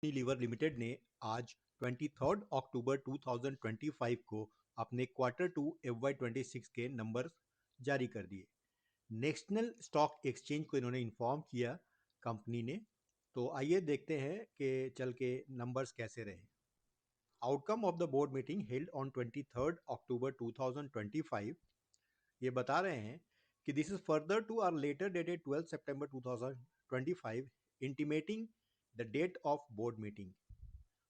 Unilever limited ने आज 23 October 2025 को अपने क्वार्टर टू FY26 के नंबर जारी कर दिए। नेशनल स्टॉक एक्सचेंज को इन्होंने इन्फॉर्म किया कंपनी ने। तो आइए देखते हैं कि चल के नंबर्स कैसे रहे। Outcome of the board meeting held on 23 October 2025 ये बता रहे हैं कि this is further to our letter dated 12 September 2025 intimating the date of board meeting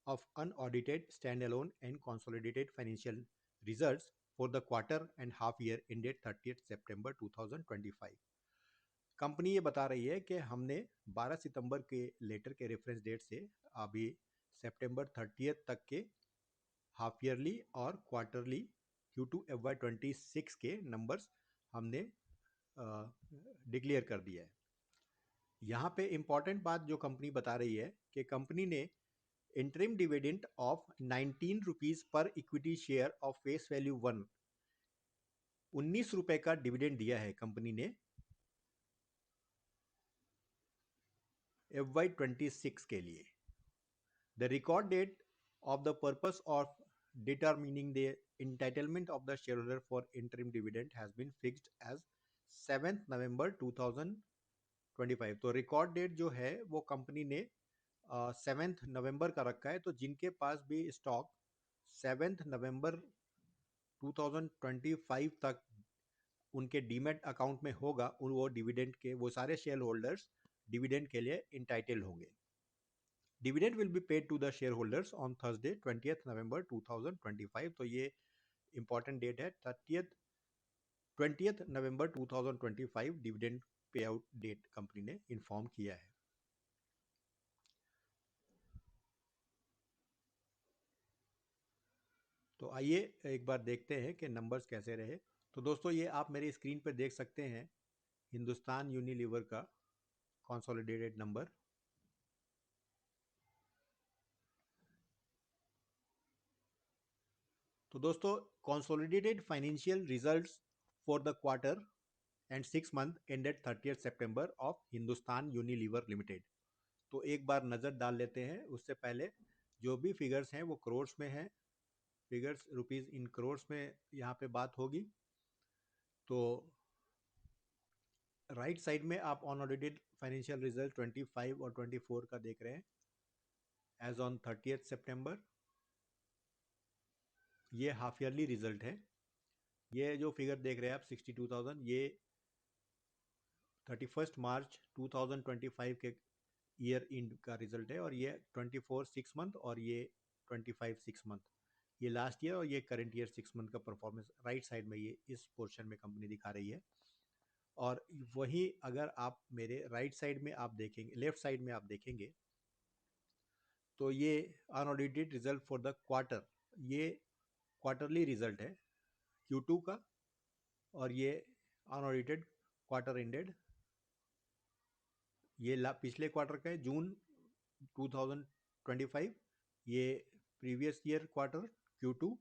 of unaudited standalone and consolidated financial results for the quarter and half year ended 30th September 2025। Company ये बता रही है कि हमने 12 सितंबर के letter के reference date से अभी सितंबर 30th तक के हाफ ईयरली और क्वार्टरली Q2 FY26 के नंबर्स हमने डिक्लेयर कर दिया है। यहाँ पे इम्पॉर्टेंट बात जो कंपनी बता रही है कि कंपनी ने interim dividend of 19 rupees per equity share of face value 19 रुपए का डिविडेंड दिया है कंपनी ने FY26 के लिए। The record date of the purpose of determining the entitlement of the shareholder for interim dividend has been fixed as 7th नवंबर 2025। तो record date जो है वो कंपनी ने 7th नवंबर का रखा है। तो जिनके पास भी स्टॉक 7th नवंबर 2025 तक उनके डीमेट अकाउंट में होगा वो डिविडेंड के वो सारे शेयर होल्डर्स डिविडेंड के लिए इंटाइटल होंगे। Dividend will be paid to the shareholders on Thursday 20th November 2025। तो ये इंपॉर्टेंट डेट है 20th November 2025 dividend payout date company ने इन्फॉर्म किया है। तो आइए एक बार देखते हैं कि नंबर्स कैसे रहे। तो दोस्तों ये आप मेरी स्क्रीन पर देख सकते हैं हिंदुस्तान यूनिलीवर का कंसोलिडेटेड नंबर। तो दोस्तों consolidated financial results for the quarter and 6 month ended 30th September of Hindustan Unilever limited. तो एक बार नज़र डाल लेते हैं। उससे पहले जो भी फिगर्स हैं वो करोड्स में हैं। फिगर्स रुपीस इन करोड्स में यहाँ पे बात होगी। तो राइट साइड में आप अनऑडिटेड फाइनेंशियल रिजल्ट 25 और 24 का देख रहे हैं एज ऑन 30th सितंबर। ये हाफ ईयरली रिजल्ट है। ये जो फिगर देख रहे हैं आप 62,000 ये 31 मार्च 2025 के ईयर इंड का रिजल्ट है। और ये 24 6 मंथ और ये 25 6 मंथ, ये लास्ट ईयर और ये करंट ईयर 6 मंथ का परफॉर्मेंस राइट साइड में ये इस पोर्शन में कंपनी दिखा रही है। और वही अगर आप मेरे राइट साइड में आप देखेंगे, लेफ्ट साइड में आप देखेंगे तो ये unaudited result for the quarter, ये क्वार्टरली रिजल्ट है Q2 का। और ये अनऑडिटेड क्वार्टर एंडेड, ये पिछले क्वार्टर का है जून 2025। ये प्रीवियस ईयर क्वार्टर Q2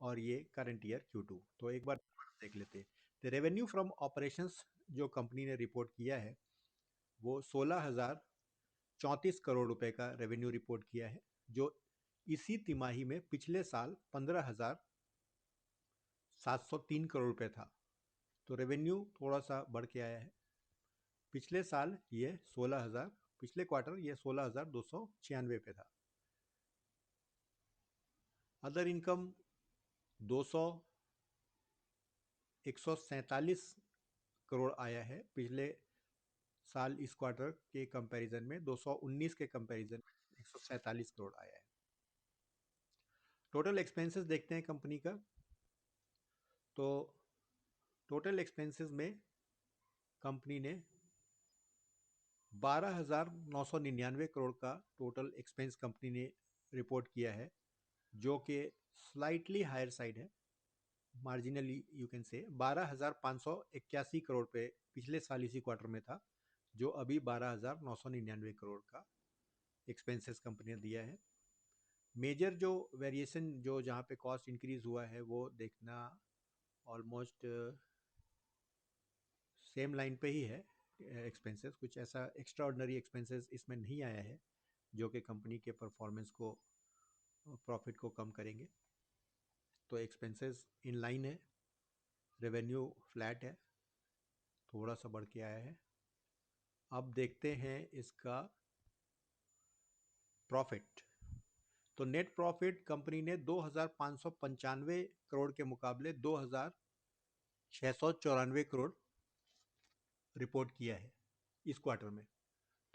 और ये करंट ईयर Q2। तो एक बार देख लेते हैं। तो रेवेन्यू फ्रॉम ऑपरेशंस जो कंपनी ने रिपोर्ट किया है वो 16,034 करोड़ रुपए का रेवेन्यू रिपोर्ट किया है, जो इसी तिमाही में पिछले साल 15,703 करोड़ रुपए था। तो रेवेन्यू थोड़ा सा बढ़ के आया है। पिछले साल ये 16,000, पिछले क्वार्टर ये 16,296 पे था। अदर इनकम 200 147 करोड़ आया है। पिछले साल इस क्वार्टर के कंपैरिजन में 219 के कंपैरिजन में 147 करोड़ आया है। टोटल एक्सपेंसेस देखते हैं कंपनी का। तो टोटल एक्सपेंसेस में कंपनी ने 12,999 करोड़ का टोटल एक्सपेंस कंपनी ने रिपोर्ट किया है, जो कि स्लाइटली हायर साइड है, marginally you can say. 12,581 crore पे पिछले साल इसी क्वार्टर में था, जो अभी 12,999 करोड़ का एक्सपेंसेस कंपनी ने दिया है। मेजर जो वेरिएशन जो जहाँ पे कॉस्ट इंक्रीज हुआ है वो देखना ऑलमोस्ट सेम लाइन पे ही है। एक्सपेंसेस कुछ ऐसा एक्स्ट्रा ऑर्डनरी एक्सपेंसेस इसमें नहीं आया है। जो कि कंपनी के परफॉर्मेंस को, प्रॉफिट को कम करेंगे। तो एक्सपेंसेस इन लाइन है, रेवेन्यू फ्लैट है, थोड़ा सा बढ़ के आया है। अब देखते हैं इसका प्रॉफिट। तो नेट प्रॉफिट कंपनी ने 2,595 करोड़ के मुकाबले 2,694 करोड़ रिपोर्ट किया है इस क्वार्टर में।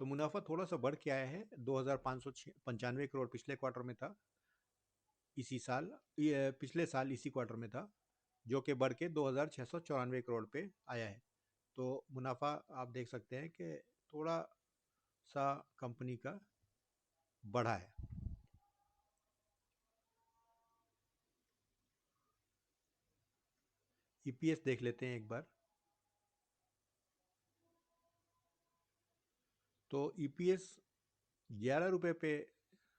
तो मुनाफा थोड़ा सा बढ़ के आया है, 2,595 करोड़ पिछले क्वार्टर में था, इसी साल, पिछले साल इसी क्वार्टर में था, जो कि बढ़ के 2,694 करोड़ पे आया है। तो मुनाफा आप देख सकते हैं कि थोड़ा सा कंपनी का बढ़ा है। ईपीएस देख लेते हैं एक बार। तो ईपीएस 11 रुपये पे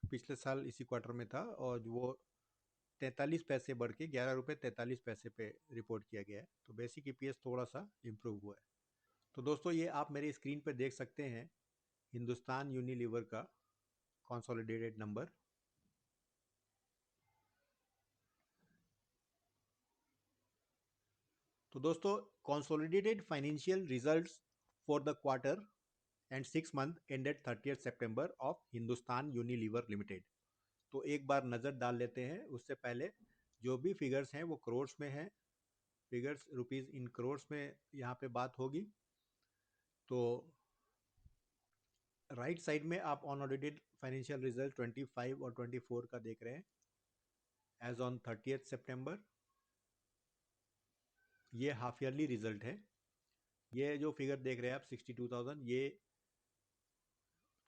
पिछले साल इसी क्वार्टर में था, और वो 43 पैसे बढ़ के 11 रुपये 43 पैसे पे रिपोर्ट किया गया है। तो बेसिक ईपीएस थोड़ा सा इम्प्रूव हुआ है। तो दोस्तों, ये आप मेरे स्क्रीन पर देख सकते हैं हिंदुस्तान यूनिलीवर का कंसोलिडेटेड नंबर। तो दोस्तों, consolidated financial results for the quarter and 6 month ended 30 September of Hindustan Unilever limited. तो एक बार नज़र डाल लेते हैं। उससे पहले जो भी फिगर्स हैं वो करोड्स में हैं, फिगर्स रुपीज़ इन करोड्स में यहाँ पे बात होगी। तो राइट साइड में आप अनऑडिटेड फाइनेंशियल रिजल्ट 25 और 24 का देख रहे हैं एज ऑन 30 सितंबर। ये हाफ ईयरली रिजल्ट है। ये जो फिगर देख रहे हैं आप 62,000, ये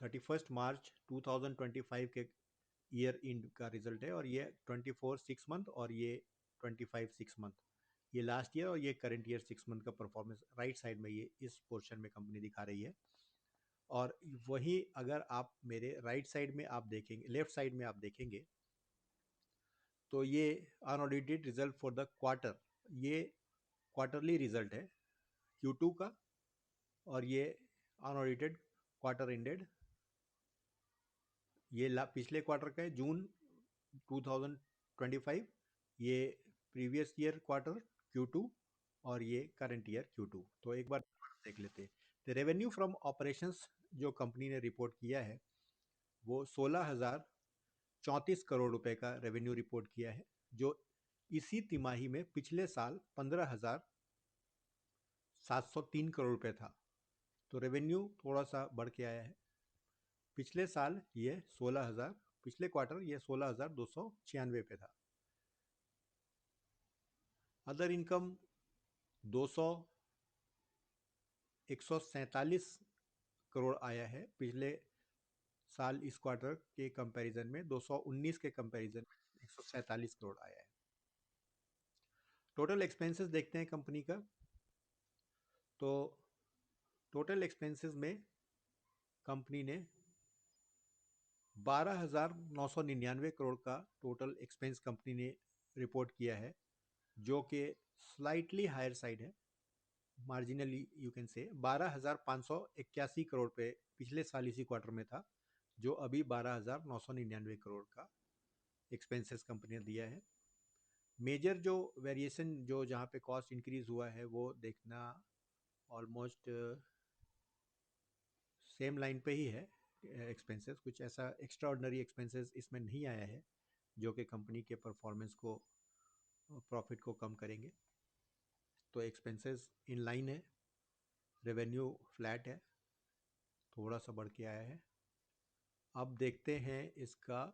31 मार्च 2025 के ईयर इंड का रिजल्ट है, और ये 24 6 मंथ और ये 25 6 मंथ, ये लास्ट ईयर और ये करंट ईयर 6 मंथ का परफॉर्मेंस राइट साइड में ये इस पोर्शन में कंपनी दिखा रही है। और वही अगर आप मेरे राइट साइड में आप देखेंगे, लेफ्ट साइड में आप देखेंगे, तो ये unaudited result for the quarter, ये क्वार्टरली रिजल्ट है Q2 का, और ये अनऑडिटेड क्वार्टर एंडेड, ये पिछले क्वार्टर का है जून 2025, ये प्रीवियस ईयर क्वार्टर Q2, और ये करंट ईयर Q2। तो एक बार देख लेते हैं। तो रेवेन्यू फ्रॉम ऑपरेशंस जो कंपनी ने रिपोर्ट किया है वो 16,034 करोड़ रुपए का रेवेन्यू रिपोर्ट किया है, जो इसी तिमाही में पिछले साल 15,703 करोड़ रुपए था। तो रेवेन्यू थोड़ा सा बढ़ के आया है। पिछले साल ये 16,000, पिछले क्वार्टर ये 16,296 पे था। अदर इनकम 200 147 करोड़ आया है, पिछले साल इस क्वार्टर के कंपैरिजन में 219 के कंपैरिजन में 147 करोड़ आया है। टोटल एक्सपेंसेस देखते हैं कंपनी का। तो टोटल एक्सपेंसेस में कंपनी ने 12,999 करोड़ का टोटल एक्सपेंस कंपनी ने रिपोर्ट किया है, जो कि स्लाइटली हायर साइड है, marginally you can say. 12,581 crore पे पिछले साल इसी क्वार्टर में था, जो अभी 12,999 करोड़ का एक्सपेंसेस कंपनी ने दिया है। मेजर जो वेरिएशन जो जहाँ पे कॉस्ट इंक्रीज हुआ है वो देखना ऑलमोस्ट सेम लाइन पे ही है। एक्सपेंसेस कुछ ऐसा एक्स्ट्रा ऑर्डनरी एक्सपेंसेस इसमें नहीं आया है जो कि कंपनी के परफॉर्मेंस को, प्रॉफिट को कम करेंगे। तो एक्सपेंसेस इन लाइन है, रेवेन्यू फ्लैट है, थोड़ा सा बढ़ के आया है। अब देखते हैं इसका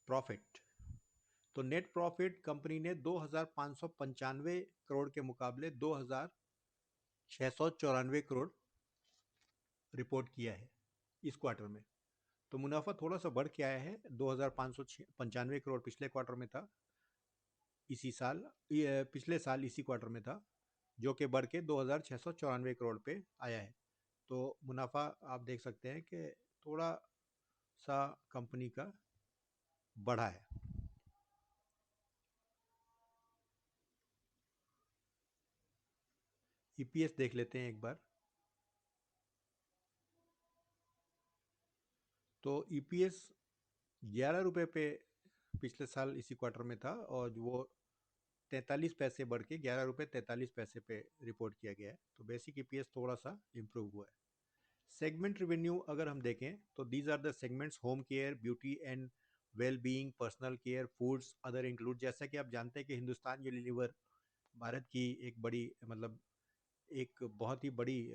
प्रॉफिट। तो नेट प्रॉफिट कंपनी ने 2,595 करोड़ के मुकाबले 2,694 करोड़ रिपोर्ट किया है इस क्वार्टर में। तो मुनाफा थोड़ा सा बढ़ के आया है, 2,595 करोड़ पिछले क्वार्टर में था, इसी साल, पिछले साल इसी क्वार्टर में था, जो कि बढ़ के 2,694 करोड़ पे आया है। तो मुनाफा आप देख सकते हैं कि थोड़ा सा कंपनी का बढ़ा है। ईपीएस देख लेते हैं एक बार। तो ईपीएस 11 रुपये पे पिछले साल इसी क्वार्टर में था और वो 43 पैसे बढ़ के 11 रुपये 43 पैसे पे रिपोर्ट किया गया है। तो बेसिक ईपीएस थोड़ा सा इम्प्रूव हुआ है। सेगमेंट रिवेन्यू अगर हम देखें तो these are the segments home care, beauty and well being, personal care, foods, other include. जैसा कि आप जानते हैं कि हिंदुस्तान यूनिलीवर भारत की एक बड़ी मतलब एक बहुत ही बड़ी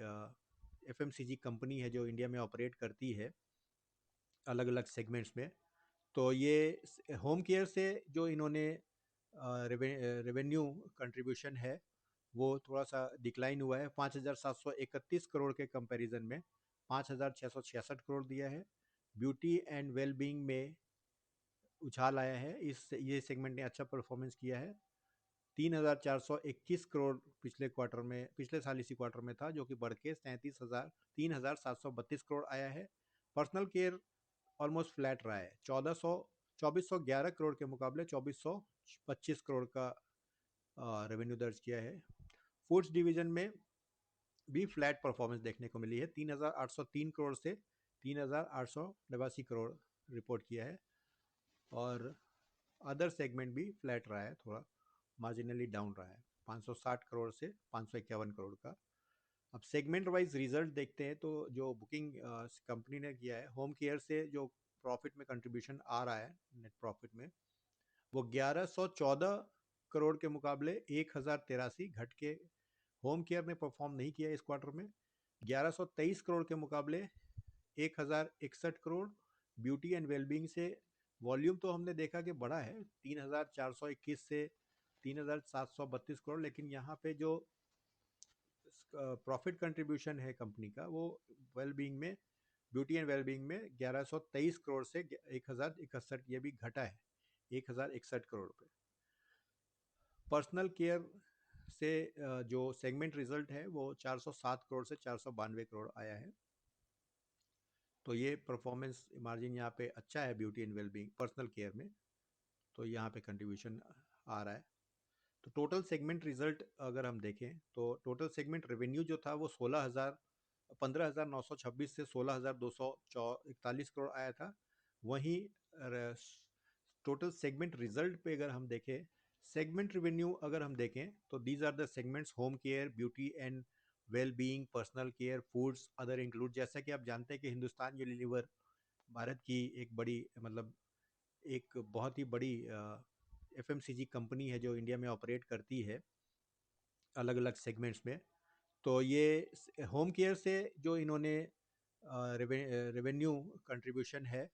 एफएमसीजी कंपनी है जो इंडिया में ऑपरेट करती है अलग अलग सेगमेंट्स में। तो ये होम केयर से जो इन्होंने रेवेन्यू कंट्रीब्यूशन है वो थोड़ा सा डिक्लाइन हुआ है। 5,731 करोड़ के कंपैरिजन में 5,666 करोड़ दिया है। ब्यूटी एंड वेलबींग में उछाल आया है, इस ये सेगमेंट ने अच्छा परफॉर्मेंस किया है। 3,421 करोड़ पिछले क्वार्टर में, पिछले साल इसी क्वार्टर में था, जो कि बढ़ के 3,732 करोड़ आया है। पर्सनल केयर ऑलमोस्ट फ्लैट रहा है, 2,411 करोड़ के मुकाबले 2,425 करोड़ का रेवेन्यू दर्ज किया है। फूड्स डिवीजन में भी फ्लैट परफॉर्मेंस देखने को मिली है, 3,803 करोड़ से 3,889 करोड़ रिपोर्ट किया है। और अदर सेगमेंट भी फ्लैट रहा है, थोड़ा मार्जिनली डाउन रहा है, 560 करोड़ से 551 करोड़ का। अब सेगमेंट वाइज रिजल्ट देखते हैं तो जो बुकिंग कंपनी ने किया है, होम केयर से जो प्रॉफिट में कंट्रीब्यूशन आ रहा है नेट प्रॉफिट में, वो 1,114 करोड़ के मुकाबले 1,083 घट के होम केयर ने परफॉर्म नहीं किया इस क्वार्टर में। 1,123 करोड़ के मुकाबले 1,061 करोड़। ब्यूटी एंड वेलबींग से वॉल्यूम तो हमने देखा कि बढ़ा है 3,421 से 3,732 करोड़, लेकिन यहाँ पे जो प्रॉफिट कंट्रीब्यूशन है कंपनी का वो वेलबींग में, ब्यूटी एंड वेलबींग में 1,123 करोड़ से 1,061, ये भी घटा है 1,061 करोड़ पे। पर्सनल केयर से जो सेगमेंट रिजल्ट है वो 407 करोड़ से 492 करोड़ आया है। तो ये परफॉर्मेंस मार्जिन यहाँ पे अच्छा है beauty and wellbeing personal care में, तो यहाँ पे कंट्रीब्यूशन आ रहा है। तो टोटल सेगमेंट रिजल्ट अगर हम देखें तो टोटल सेगमेंट रेवेन्यू जो था वो 15,926 से 16,241 करोड़ आया था। वहीं टोटल सेगमेंट रिजल्ट पे अगर हम देखें, सेगमेंट रेवेन्यू अगर हम देखें तो these are the segments home care, beauty and well being, personal care, foods, other include. जैसा कि आप जानते हैं कि हिंदुस्तान यूनिलीवर भारत की एक बड़ी मतलब एक बहुत ही बड़ी एफएमसीजी कंपनी है जो इंडिया में ऑपरेट करती है अलग अलग सेगमेंट्स में। तो ये होम केयर से जो इन्होंने रेवेन्यू कंट्रीब्यूशन है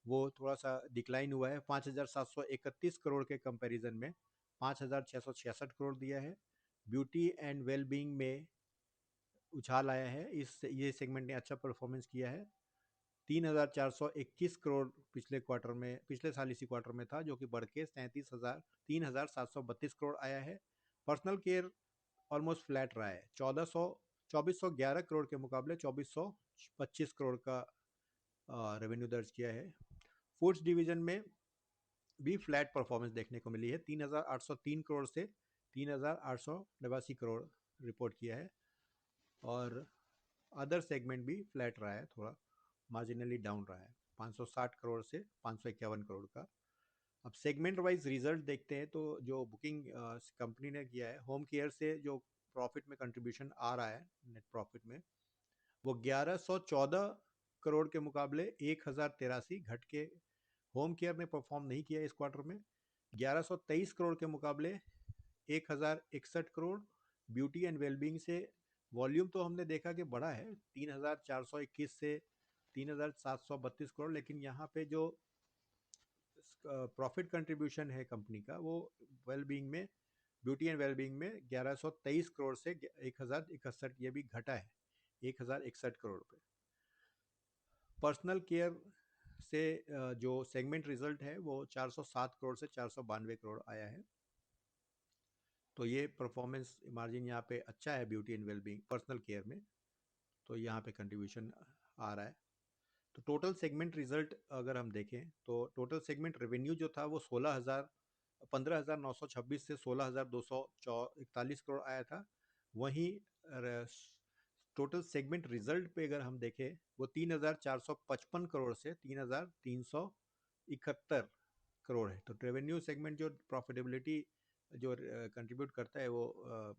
वो थोड़ा सा डिक्लाइन हुआ है, 5,731 करोड़ के कंपैरिजन में 5,666 करोड़ दिया है। ब्यूटी एंड वेलबींग में उछाल आया है, इस ये सेगमेंट ने अच्छा परफॉर्मेंस किया है। 3,421 करोड़ पिछले क्वार्टर में, पिछले साल इसी क्वार्टर में था, जो कि बढ़ के 3,732 करोड़ आया है। पर्सनल केयर ऑलमोस्ट फ्लैट रहा है, 2,411 करोड़ के मुकाबले 2,425 करोड़ का रेवेन्यू दर्ज किया है। फूड्स डिवीजन में भी फ्लैट परफॉर्मेंस देखने को मिली है, 3,803 करोड़ से 3,889 करोड़ रिपोर्ट किया है। और अदर सेगमेंट भी फ्लैट रहा है, थोड़ा मार्जिनली डाउन रहा है, 560 करोड़ से 551 करोड़ का। अब सेगमेंट वाइज रिजल्ट देखते हैं तो जो बुकिंग कंपनी ने किया है, होम केयर से जो प्रॉफिट में कंट्रीब्यूशन आ रहा है नेट प्रॉफिट में, वो 1,114 करोड़ के मुकाबले 1,083 घट के होम केयर ने परफॉर्म नहीं किया इस क्वार्टर में। 1,123 करोड़ के मुकाबले 1,061 करोड़। ब्यूटी एंड वेलबींग से वॉल्यूम तो हमने देखा कि बढ़ा है 3,421 से 3,732 करोड़, लेकिन यहाँ पे जो प्रॉफिट कंट्रीब्यूशन है कंपनी का वो वेलबींग में, ब्यूटी एंड वेलबींग में 1,123 करोड़ से 1,061, ये भी घटा है 1,061 करोड़ पे। पर्सनल केयर से जो सेगमेंट रिजल्ट है वो 407 करोड़ से 492 करोड़ आया है। तो ये परफॉर्मेंस मार्जिन यहाँ पे अच्छा है beauty and wellbeing personal care में, तो यहाँ पे कंट्रीब्यूशन आ रहा है। तो टोटल सेगमेंट रिजल्ट अगर हम देखें तो टोटल सेगमेंट रेवेन्यू जो था वो 15,926 से 16,241 करोड़ आया था। वहीं टोटल सेगमेंट रिजल्ट पे अगर हम देखें, वो 3,455 करोड़ से 3,371 करोड़ है। तो रेवेन्यू सेगमेंट जो प्रॉफिटेबिलिटी जो कंट्रीब्यूट करता है वो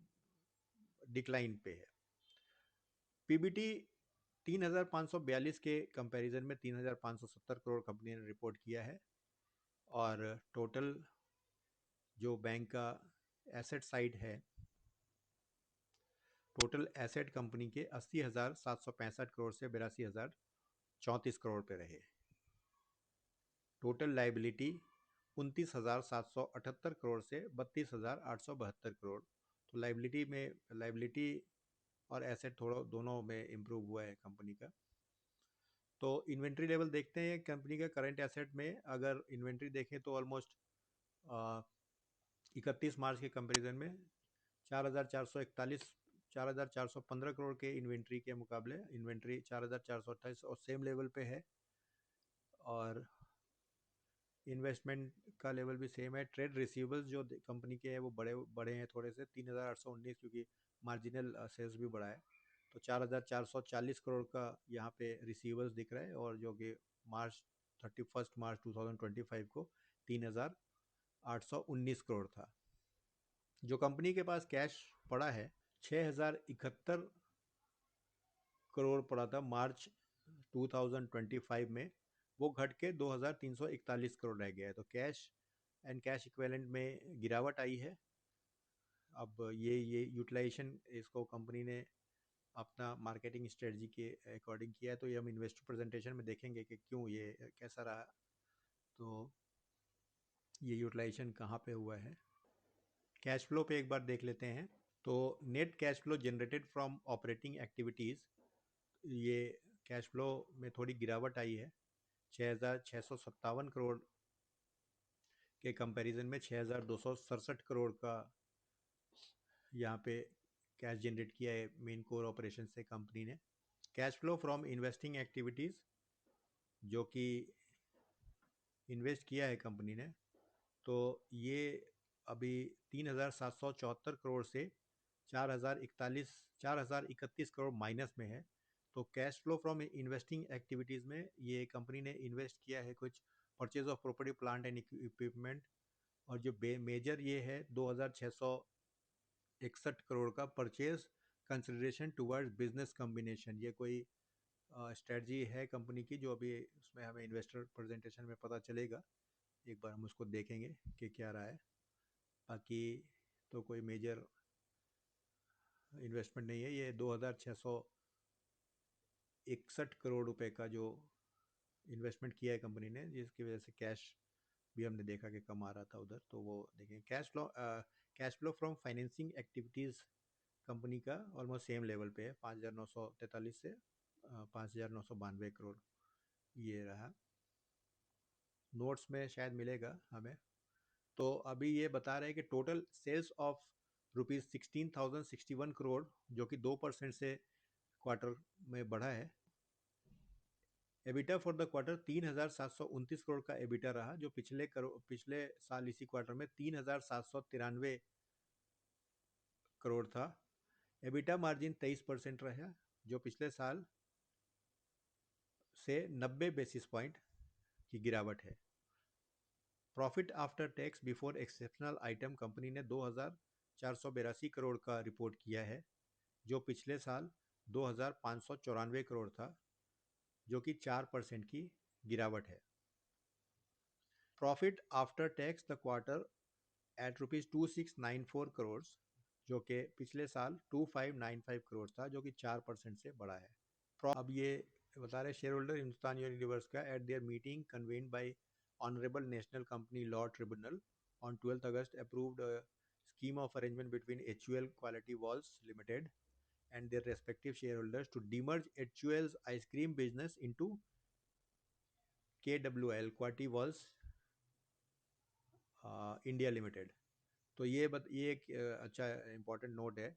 डिक्लाइन पे है। पीबीटी 3,542 के कंपैरिजन में 3,570 करोड़ कंपनी ने रिपोर्ट किया है। और टोटल जो बैंक का एसेट साइड है, टोटल एसेट कंपनी के 80,765 करोड़ से 82,034 करोड़ पे रहे। टोटल लाइबिलिटी 29,778 करोड़ से 32,872 करोड़। तो लाइबिलिटी और एसेट थोड़ा दोनों में इम्प्रूव हुआ है कंपनी का। तो इन्वेंट्री लेवल देखते हैं कंपनी का। करंट एसेट में अगर इन्वेंट्री देखें तो ऑलमोस्ट 31 मार्च के कंपैरिजन में 4,415 करोड़ के इन्वेंट्री के मुकाबले इन्वेंट्री 4,428 और सेम लेवल पे है। और इन्वेस्टमेंट का लेवल भी सेम है। ट्रेड रिसीवेबल्स जो कंपनी के हैं वो बड़े हैं थोड़े से, 3,819, क्योंकि मार्जिनल सेल्स भी बढ़ा है। तो 4,440 करोड़ का यहाँ पे रिसीवेबल्स दिख रहा है, और जो कि मार्च 31 मार्च 2025 को 3,819 करोड़ था। जो कंपनी के पास कैश पड़ा है 6,071 करोड़ पड़ा था मार्च 2025 में, वो घट के 2,341 करोड़ रह गया है। तो कैश एंड कैश इक्विवेलेंट में गिरावट आई है। अब ये यूटिलाइजेशन इसको कंपनी ने अपना मार्केटिंग स्ट्रेटजी के अकॉर्डिंग किया है। तो ये हम इन्वेस्टर प्रेजेंटेशन में देखेंगे कि क्यों ये कैसा रहा। तो ये यूटिलाइजेशन कहाँ पे हुआ है। कैश फ्लो पे एक बार देख लेते हैं। तो net cash flow generated from operating activities, ये कैश फ्लो में थोड़ी गिरावट आई है। 6,657 करोड़ के कंपैरिजन में 6,267 करोड़ का यहाँ पे कैश जनरेट किया है मेन कोर ऑपरेशन से कंपनी ने। Cash flow from investing activities, जो कि इन्वेस्ट किया है कंपनी ने, तो ये अभी 3,774 करोड़ से 4,031 करोड़ माइनस में है। तो cash flow from investing activities में ये कंपनी ने इन्वेस्ट किया है कुछ purchase of property plant and equipment, और जो मेजर ये है 2,661 करोड़ का purchase consideration towards business combination. ये कोई स्ट्रेटजी है कंपनी की, जो अभी उसमें हमें इन्वेस्टर प्रेजेंटेशन में पता चलेगा। एक बार हम उसको देखेंगे कि क्या रहा है। बाकी तो कोई मेजर इन्वेस्टमेंट नहीं है। ये 2,661 करोड़ रुपए का जो इन्वेस्टमेंट किया है कंपनी ने, जिसकी वजह से कैश भी हमने देखा कि कम आ रहा था उधर। तो वो देखें। Cash flow from financing activities company का ऑलमोस्ट सेम लेवल पे है, 5,943 से 5,992 करोड़ ये रहा। नोट्स में शायद मिलेगा हमें। तो अभी ये बता रहे हैं कि टोटल सेल्स ऑफ ₹16,061 करोड़, जो कि 2% से क्वार्टर में बढ़ा है। EBITDA for the quarter 3,729 crore का एबिटा रहा, जो पिछले साल इसी क्वार्टर में 3,793 करोड़ था। एबिटा मार्जिन 23% रहा, जो पिछले साल से 90 बेसिस पॉइंट की गिरावट है। Profit after tax before exceptional item company ने 2,482 करोड़ का रिपोर्ट किया है, जो पिछले साल 2,594 करोड़ था, जो कि 4% की गिरावट है। Profit after tax the quarter at ₹2694 crore, जो कि पिछले साल 2595 करोड़ था, जो कि 4% से बढ़ा है। अब ये बता रहे शेयर होल्डर हिंदुस्तान यूनिवर्स का at their meeting convened by honourable national company law tribunal on 12 अगस्त approved scheme of arrangement between HUL Quality Walls Limited and their respective shareholders to demerge HUL's ice cream business into KWL Quality Walls India Limited। तो ये एक अच्छा important note है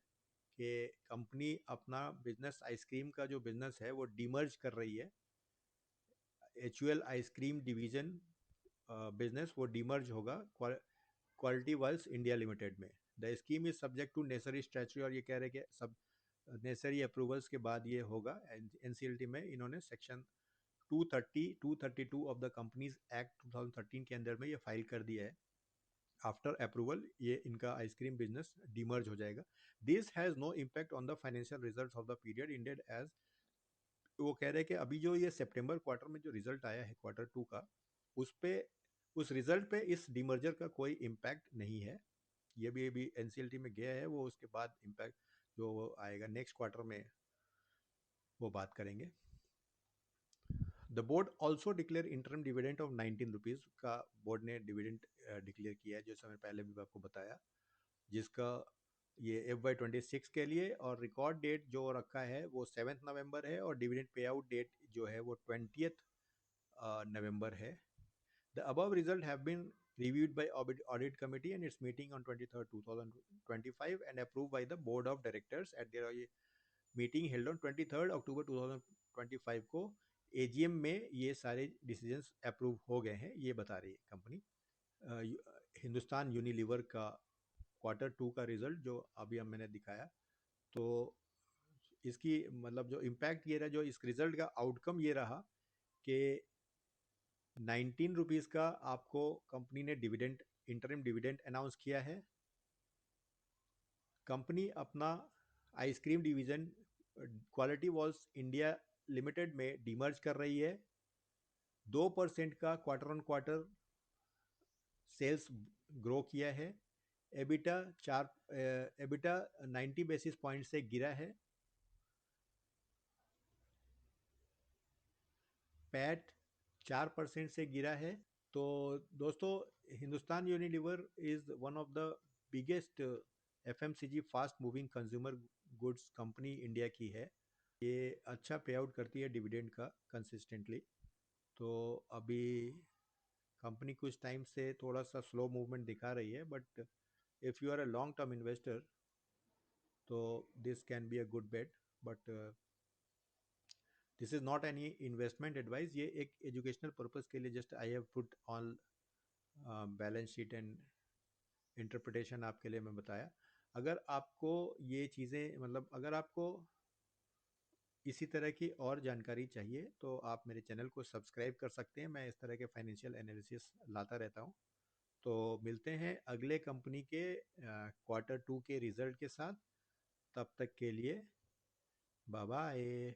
कि company अपना business ice cream का जो बिजनेस है वो डिमर्ज कर रही है। HUL आइसक्रीम डिवीजन बिजनेस वो डिमर्ज होगा क्वालिटी वर्ल्स इंडिया लिमिटेड में। The scheme is subject to necessary statutory, और ये कह रहे हैं कि सब नेसेसरी अप्रूवल्स के बाद ये होगा। एनसीएलटी में इन्होंने section 232 of the companies act 2013 के अंदर में ये फाइल कर दिया है। आफ्टर अप्रूवल ये इनका आइसक्रीम बिजनेस डिमर्ज हो जाएगा। This has no impact on the financial results of the period ended as. वो कह रहे हैं कि अभी जो ये सितंबर क्वार्टर में जो रिजल्ट आया है क्वार्टर टू का, उस पे उस रिजल्ट पे इस डिमर्जर का कोई इम्पैक्ट नहीं है। ये भी अभी एनसीएलटी में गया है, वो उसके बाद इम्पैक्ट जो आएगा नेक्स्ट क्वार्टर में वो बात करेंगे। The board also declare interim dividend of 19 rupees का बोर्ड ने डिविडेंड डिक्लेयर किया है, जैसे मैंने पहले भी आपको बताया, जिसका ये FY26 के लिए। और रिकॉर्ड डेट जो रखा है वो 7 नवंबर है, और डिविडेंड पे आउट डेट जो है वो 20 नवंबर है। The above result have been reviewed by audit committee and its meeting on 23rd 2025 and approved by the board of directors at their meeting held on 23rd अक्टूबर 2025 को। AGM में ये सारे decisions approve हो गए हैं, ये बता रही है कंपनी। हिंदुस्तान यूनिलीवर का क्वार्टर टू का रिजल्ट जो अभी हम मैंने दिखाया, तो इसकी मतलब जो इम्पैक्ट ये रहा, जो इस रिजल्ट का आउटकम ये रहा कि 19 रुपीज़ का आपको कंपनी ने डिविडेंड, इंटरिम डिविडेंड अनाउंस किया है। कंपनी अपना ice cream division quality walls India limited में डिमर्ज कर रही है। 2% का quarter on quarter cells grow किया है। एबिटा 90 बेसिस पॉइंट से गिरा है। पैट 4% से गिरा है। तो दोस्तों, Hindustan Unilever is one of the biggest FMCG fast moving consumer goods company India की है। ये अच्छा पे आउट करती है डिविडेंड का कंसिस्टेंटली। तो अभी कंपनी कुछ टाइम से थोड़ा सा स्लो मूवमेंट दिखा रही है, but if you are a long term investor तो this can be a good bet. But this is not any investment advice, ये एक एजुकेशनल पर्पज़ के लिए just I have put on balance sheet and interpretation आपके लिए मैं बताया। अगर आपको ये चीज़ें मतलब अगर आपको इसी तरह की और जानकारी चाहिए तो आप मेरे चैनल को सब्सक्राइब कर सकते हैं। मैं इस तरह के फाइनेंशियल एनालिसिस लाता रहता हूँ। तो मिलते हैं अगले कंपनी के क्वार्टर टू के रिजल्ट के साथ। तब तक के लिए बाय बाय।